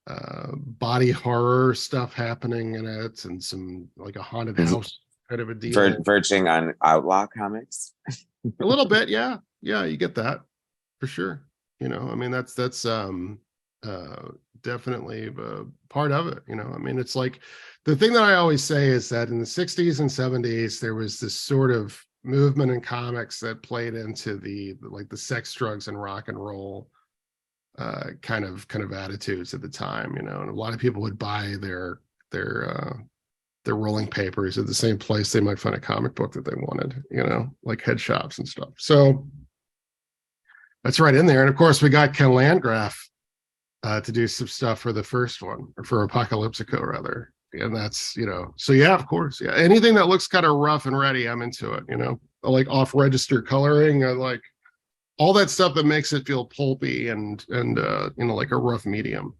body horror stuff happening in it, and some like a haunted house kind of a deal. verging on outlaw comics. A little bit, yeah. Yeah, you get that for sure. I mean, that's definitely part of it. I mean, it's like the thing that I always say is that in the 60s and 70s, there was this sort of movement in comics that played into the like the sex, drugs, and rock and roll kind of attitudes at the time, and a lot of people would buy their rolling papers at the same place they might find a comic book that they wanted, like head shops and stuff. So that's right in there. And of course, we got Ken Landgraf to do some stuff for the first one, or for Apocalyptico rather. And that's, so yeah, of course. Yeah. Anything that looks kind of rough and ready, I'm into it, I like off-register coloring. I like all that stuff that makes it feel pulpy and like a rough medium,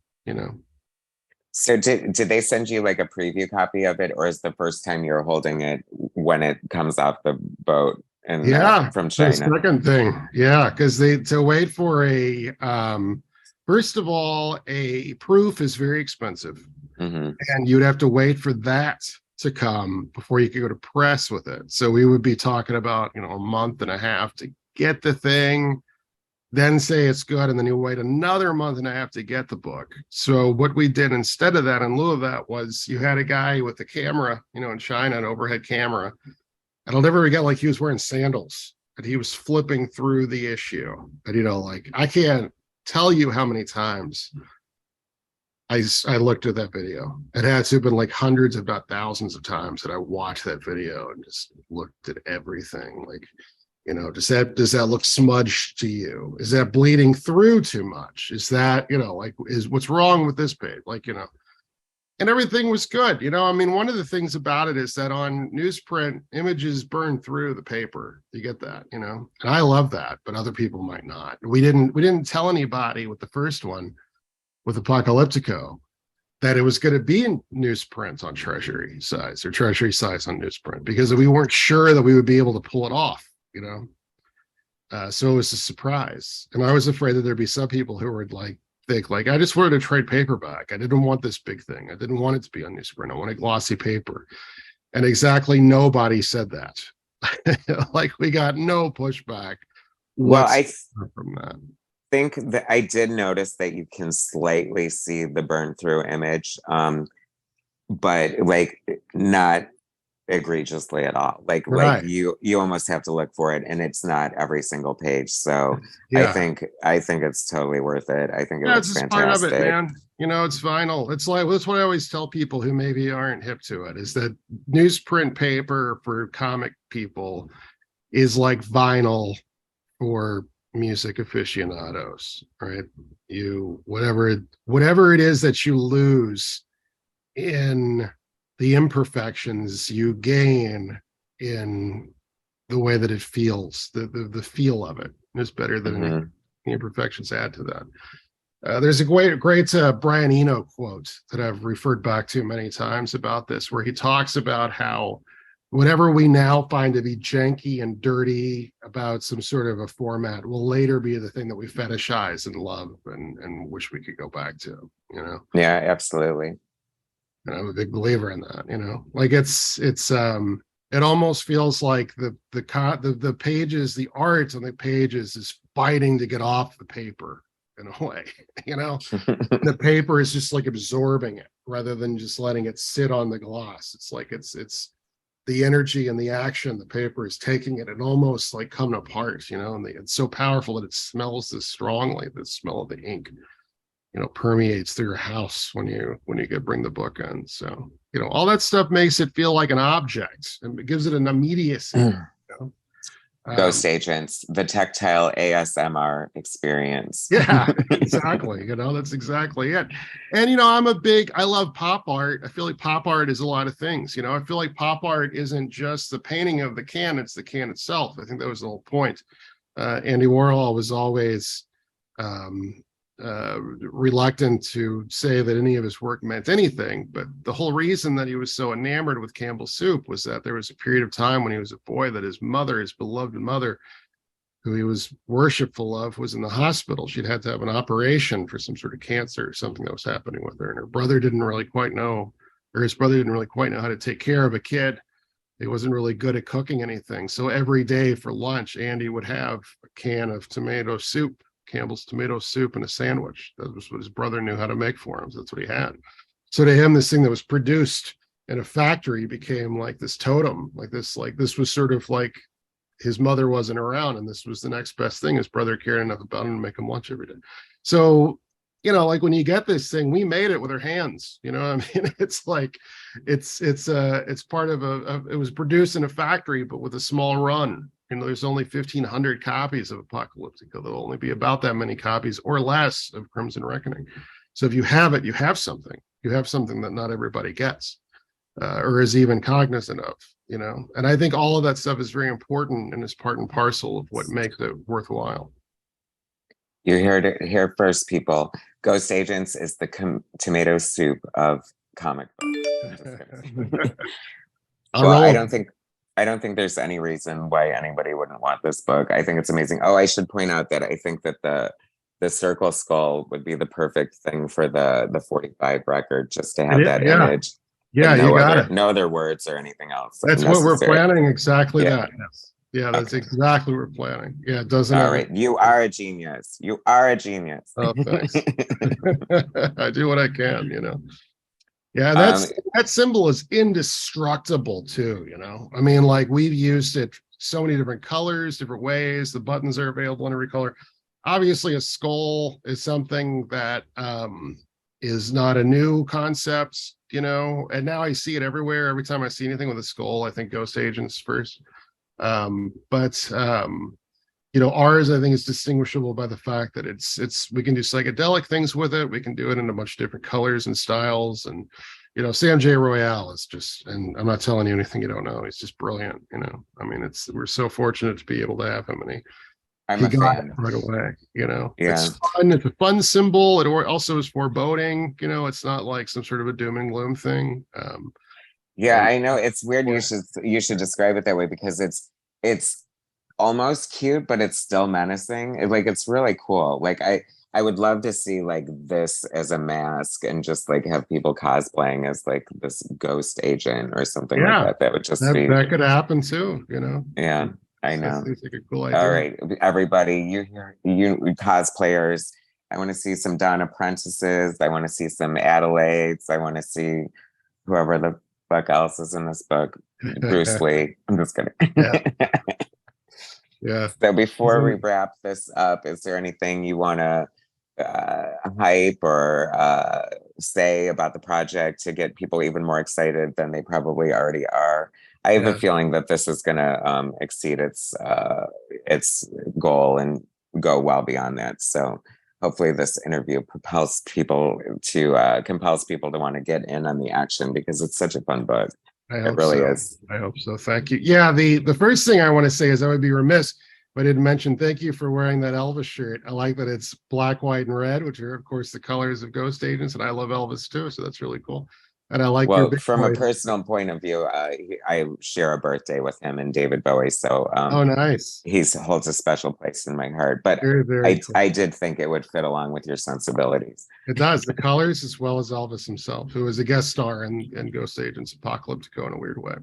So did they send you like a preview copy of it, or is the first time you're holding it when it comes off the boat and from the China? second thing, yeah, because to wait for a first of all, a proof is very expensive, and you'd have to wait for that to come before you could go to press with it. So we would be talking about a month and a half to get the thing, then say it's good, and then you wait another month and a half to get the book. So what we did instead of that, in lieu of that, was you had a guy with a camera, in China, an overhead camera, and I'll never forget, like, he was wearing sandals and he was flipping through the issue. And like, I can't tell you how many times I looked at that video. It had to have been like hundreds, if not thousands of times that I watched that video and just looked at everything. Like, does that look smudged to you? Is that bleeding through too much? Is that, like, is what's wrong with this page? Like, and everything was good. I mean, one of the things about it is that on newsprint, images burn through the paper. You get that, and I love that, but other people might not. We didn't tell anybody with the first one, with Apocalyptico, that it was going to be in newsprint on Treasury Size, or Treasury Size on newsprint, because we weren't sure that we would be able to pull it off, so it was a surprise. And I was afraid that there'd be some people who would think like, I just wanted a trade paperback. I didn't want this big thing. I didn't want it to be on newsprint. I wanted glossy paper. And exactly nobody said that. Like, we got no pushback. Well, I from that. think that I did notice that you can slightly see the burn through image, but like not egregiously at all. Like you almost have to look for it, and it's not every single page. So I think it's totally worth it. I think it looks it's fantastic. Part of it, man. It's vinyl. It's like, that's what I always tell people who maybe aren't hip to it, is that newsprint paper for comic people is like vinyl for music aficionados, right? Whatever it is that you lose in the imperfections, you gain in the way that it feels. The feel of it is better than anything. The imperfections add to that. There's a great Brian Eno quote that I've referred back to many times about this, where he talks about how whatever we now find to be janky and dirty about some sort of a format will later be the thing that we fetishize and love and wish we could go back to, you know? Yeah, absolutely. And I'm a big believer in that, you know, like it almost feels like the pages, the art on the pages is fighting to get off the paper in a way, you know. The paper is just like absorbing it rather than just letting it sit on the gloss. It's like it's the energy and the action, the paper is taking it and almost like coming apart, you know, and it's so powerful that it smells this strongly. The smell of the ink, you know, permeates through your house when you bring the book in. So, you know, all that stuff makes it feel like an object and it gives it an immediacy. You know? Ghost Agents, the tactile ASMR experience. Yeah, exactly. You know, that's exactly it. And, you know, I love pop art. I feel like pop art is a lot of things. You know, I feel like pop art isn't just the painting of the can, it's the can itself. I think that was the whole point. Andy Warhol was always reluctant to say that any of his work meant anything, but the whole reason that he was so enamored with Campbell's Soup was that there was a period of time when he was a boy that his mother, his beloved mother, who he was worshipful of, was in the hospital. She'd had to have an operation for some sort of cancer or something that was happening with her, and her brother didn't really quite know, or his brother didn't really quite know how to take care of a kid. He wasn't really good at cooking anything, so every day for lunch Andy would have a can of tomato soup, Campbell's tomato soup, and a sandwich. That was what his brother knew how to make for him. So that's what he had. So to him, this thing that was produced in a factory became like this totem, like this was sort of like his mother wasn't around, and this was the next best thing. His brother cared enough about him to make him lunch every day. So, you know, like when you get this thing, we made it with our hands. You know, I mean, it's like it's part of it was produced in a factory, but with a small run. You know, there's only 1,500 copies of Apocalyptica. There'll only be about that many copies or less of Crimson Reckoning. So if you have it, you have something. You have something that not everybody gets or is even cognizant of, you know. And I think all of that stuff is very important and is part and parcel of what makes it worthwhile. You heard it here first, people. Ghost Agents is the tomato soup of comic books. Well, I don't think there's any reason why anybody wouldn't want this book. I think it's amazing. Oh, I should point out that I think that the circle skull would be the perfect thing for the 45 record, just to have that image. Yeah, you got it. No other words or anything else. That's what we're planning. Exactly that. Yes. Yeah, that's exactly what we're planning. Yeah, it doesn't. All right. You are a genius. You are a genius. Oh, thanks. I do what I can, you know. Yeah, that symbol is indestructible too, you know. I mean, like we've used it so many different colors, different ways. The buttons are available in every color. Obviously, a skull is something that is not a new concept, you know, and now I see it everywhere. Every time I see anything with a skull, I think Ghost Agents first. You know, ours I think is distinguishable by the fact that it's we can do psychedelic things with it. We can do it in a bunch of different colors and styles. And you know, Sam J. Royale is just, and I'm not telling you anything you don't know. He's just brilliant. You know, I mean, we're so fortunate to be able to have him, and he got it right away. You know, it's fun. It's a fun symbol. It also is foreboding. You know, it's not like some sort of a doom and gloom thing. Yeah, I know it's weird. You should describe it that way because it's almost cute, but it's still menacing. It's really cool. Like I would love to see like this as a mask and just like have people cosplaying as like this ghost agent or something like that. That would just be that could happen too, you know. Yeah, I know. That seems like a cool idea. All right, everybody, you cosplayers. I want to see some Dawn Apprentices. I want to see some Adelaides. I want to see whoever the fuck else is in this book. Bruce Lee. I'm just kidding. Yeah. So before we wrap this up, is there anything you want to hype or say about the project to get people even more excited than they probably already are? I have a feeling that this is going to exceed its goal and go well beyond that. So hopefully this interview compels people to want to get in on the action because it's such a fun book. It really is. I hope so. Thank you. Yeah, the first thing I want to say is I would be remiss I didn't mention, thank you for wearing that Elvis shirt. I like that it's black, white, and red, which are, of course, the colors of Ghost Agents. And I love Elvis too. So that's really cool. And I like your Well, big from a boys. personal point of view, I share a birthday with him and David Bowie, so Oh, nice. he holds a special place in my heart. But Very, very cool. I did think it would fit along with your sensibilities. It does. The colors as well as Elvis himself, who was a guest star in Ghost Agents Apocalyptico in a weird way.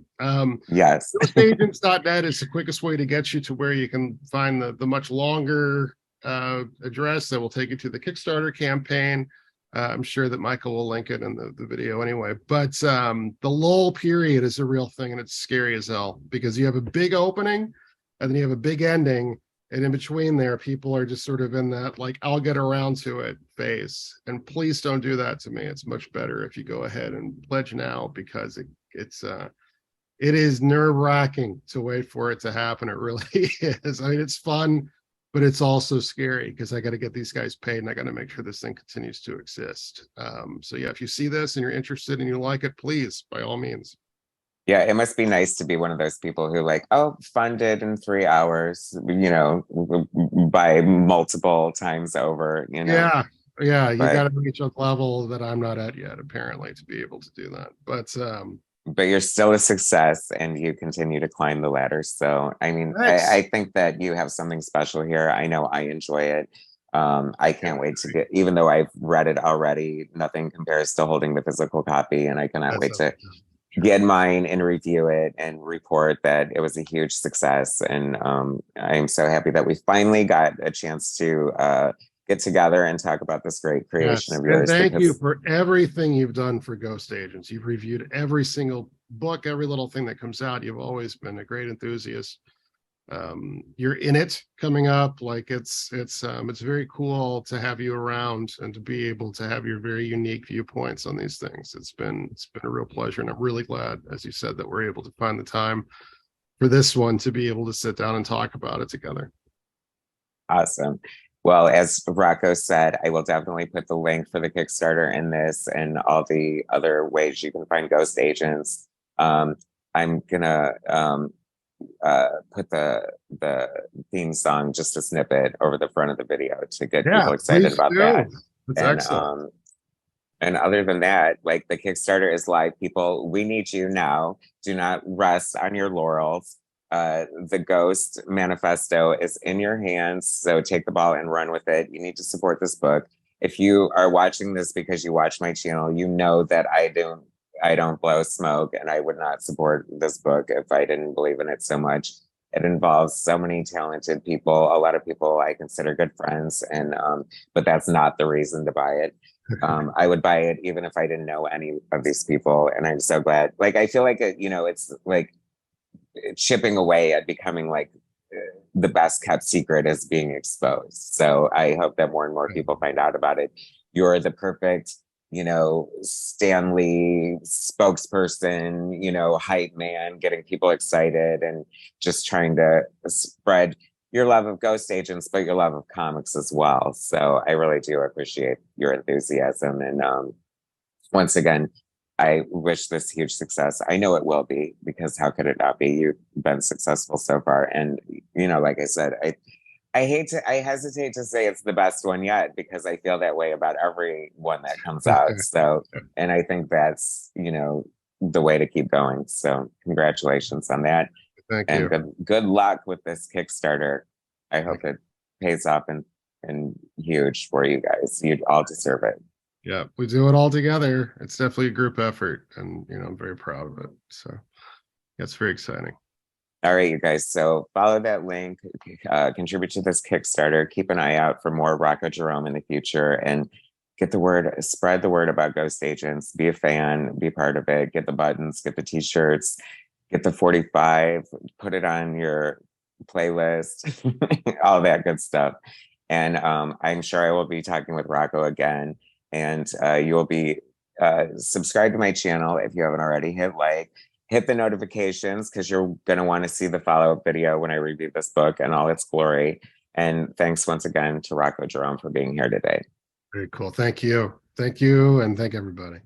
Yes. GhostAgents.net is the quickest way to get you to where you can find the much longer address that will take you to the Kickstarter campaign. I'm sure that Michael will link it in the video anyway. But the lull period is a real thing, and it's scary as hell because you have a big opening and then you have a big ending. And in between there, people are just sort of in that, like, I'll get around to it phase. And please don't do that to me. It's much better if you go ahead and pledge now, because it is nerve-wracking to wait for it to happen. It really is. I mean, it's fun, but it's also scary because I got to get these guys paid and I got to make sure this thing continues to exist. So yeah, if you see this and you're interested and you like it, please, by all means. Yeah, it must be nice to be one of those people who like, oh, funded in 3 hours, by multiple times over, Yeah, yeah, you But got to reach a level that I'm not at yet, apparently, to be able to do that. but you're still a success and you continue to climb the ladder. So I mean, Thanks. I think that you have something special here. I know I enjoy it. I can't wait to get, even though I've read it already, nothing compares to holding the physical copy, and I cannot wait to get mine and review it and report that it was a huge success. And I'm so happy that we finally got a chance to get together and talk about this great creation of yours. And thank you for everything you've done for Ghost Agents. You've reviewed every single book, every little thing that comes out. You've always been a great enthusiast. You're in it coming up. Like it's very cool to have you around and to be able to have your very unique viewpoints on these things. It's been a real pleasure, and I'm really glad, as you said, that we're able to find the time for this one to be able to sit down and talk about it together. Awesome. Well, as Rocko said, I will definitely put the link for the Kickstarter in this and all the other ways you can find Ghost Agents. I'm gonna put the theme song, just a snippet, over the front of the video to get people excited about that. That's excellent. And other than that, like, the Kickstarter is live, people. We need you now. Do not rest on your laurels. The Ghost Manifesto is in your hands, so take the ball and run with it. You need to support this book. If you are watching this because you watch my channel, you know that I don't blow smoke, and I would not support this book if I didn't believe in it so much. It involves so many talented people, a lot of people I consider good friends, and but that's not the reason to buy it. I would buy it even if I didn't know any of these people, and I'm so glad. Like, I feel like it's like chipping away at becoming like the best kept secret is being exposed. So I hope that more and more people find out about it. You're the perfect, Stan Lee spokesperson, hype man, getting people excited and just trying to spread your love of Ghost Agents, but your love of comics as well. So I really do appreciate your enthusiasm. And once again, I wish this huge success. I know it will be, because how could it not be? You've been successful so far. And, like I said, I hesitate to say it's the best one yet, because I feel that way about every one that comes out. So, and I think that's, the way to keep going. So congratulations on that. Thank you. And good luck with this Kickstarter. I hope it pays off and huge for you guys. You all deserve it. Yeah, we do it all together. It's definitely a group effort, and I'm very proud of it. So it's very exciting. All right, you guys. So follow that link, contribute to this Kickstarter. Keep an eye out for more Rocko Jerome in the future, and spread the word about Ghost Agents. Be a fan, be part of it. Get the buttons, get the t-shirts, get the 45, put it on your playlist, all that good stuff. And I'm sure I will be talking with Rocko again. And you will be subscribed to my channel if you haven't already. Hit the notifications, because you're going to want to see the follow-up video when I review this book in all its glory. And thanks once again to Rocko Jerome for being here today. Very cool. Thank you. Thank you. And thank everybody.